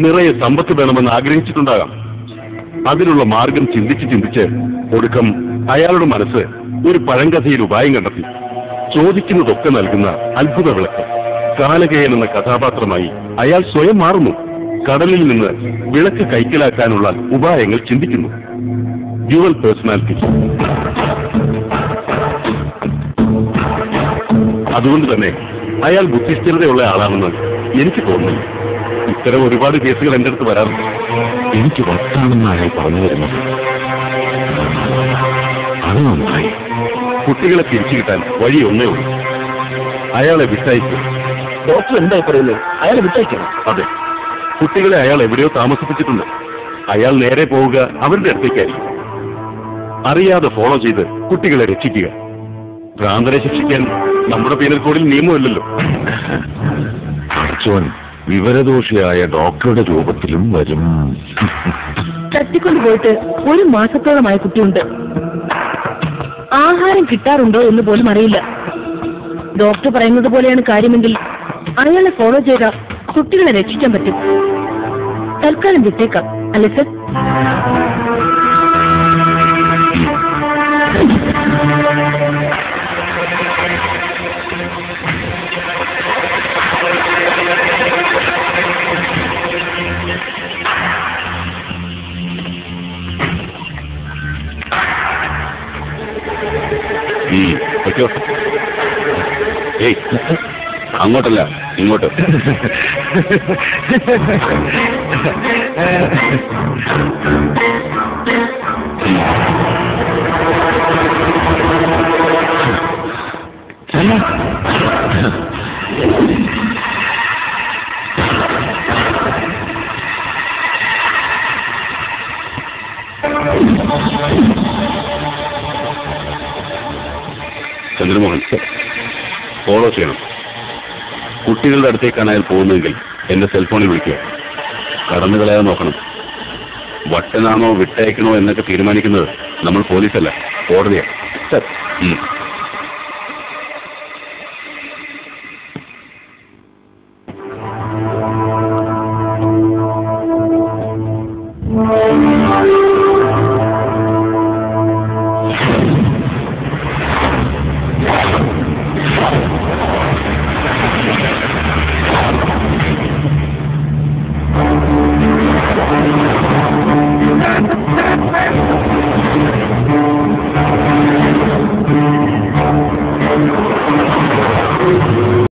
നിറയെ സമ്പത്ത് വേണമെന്ന് ആഗ്രഹിച്ചിട്ടുണ്ടാകാം. അതിനുള്ള മാർഗം ചിന്തിച്ച് ഒടുക്കം അയാളുടെ മനസ്സ് ഒരു പഴങ്കഥയിൽ ഉപായം കണ്ടെത്തി. ചോദിക്കുന്നതൊക്കെ നൽകുന്ന അത്ഭുത വിളക്ക്. കാലകേയൻ എന്ന കഥാപാത്രമായി അയാൾ സ്വയം മാറുന്നു. കടലിൽ നിന്ന് വിളക്ക് കൈക്കലാക്കാനുള്ള ഉപായങ്ങൾ ചിന്തിക്കുന്നു. Dual personality. അതുകൊണ്ട് തന്നെ അയാൾ ബുദ്ധിസ്ഥിരതയുള്ള ആളാണെന്ന് എനിക്ക് തോന്നുന്നു. ഇത്തരം ഒരുപാട് കേസുകൾ എന്റെ അടുത്ത് വരാറുണ്ട്. എനിക്ക് വട്ടാണെന്ന് അയാൾ പറഞ്ഞു വരുന്നത്. അത് നന്നായി. കുട്ടികളെ തിരിച്ചു കിട്ടാൻ വഴി ഒന്നേ ഉള്ളൂ. അയാളെ വിട്ടയക്കും. ഡോക്ടർ എന്തായി പറയുന്നത്? അയാളെ വിട്ടയക്കണം. അതെ, കുട്ടികളെ അയാൾ എവിടെയോ താമസിപ്പിച്ചിട്ടുണ്ട്. അയാൾ നേരെ പോവുക അവരുടെ അടുത്തേക്കായിരിക്കും. അറിയാതെ ഫോളോ ചെയ്ത് കുട്ടികളെ രക്ഷിക്കുക. ഭ്രാന്തരെ ശിക്ഷിക്കാൻ നമ്മുടെ പീനൽ കോഡിൽ നിയമമില്ലല്ലോ. അർച്ചോൻ വിവരദോഷിയായ ഡോക്ടറുടെ രൂപത്തിലും വരും. തട്ടിക്കൊണ്ടുപോയിട്ട് 1 മാസത്തോളമായ കുട്ടിയുണ്ട്. ആഹാരം കിട്ടാറുണ്ടോ എന്ന് പോലും അറിയില്ല. ഡോക്ടർ പറയുന്നത് പോലെയാണ് കാര്യമെങ്കിൽ അയാളെ ഫോളോ ചെയ്ത കുട്ടികളെ രക്ഷിക്കാൻ പറ്റും. തൽക്കാലം വിട്ടേക്കാം അല്ലേ സർ? ഏയ്, അങ്ങോട്ടല്ല ഇങ്ങോട്ട്. ചന്ദ്രമോഹൻ, ഫോളോ ചെയ്യണം. കുട്ടികളുടെ അടുത്തേക്കാണ് അയാൾ പോകുന്നതെങ്കിൽ എന്റെ സെൽഫോണിൽ വിളിക്കുക. കടന്നു കളയാതെ നോക്കണം. വട്ടനാണോ വിട്ടയക്കണോ എന്നൊക്കെ തീരുമാനിക്കുന്നത് നമ്മൾ പോലീസല്ല, കോടതിയാണ്.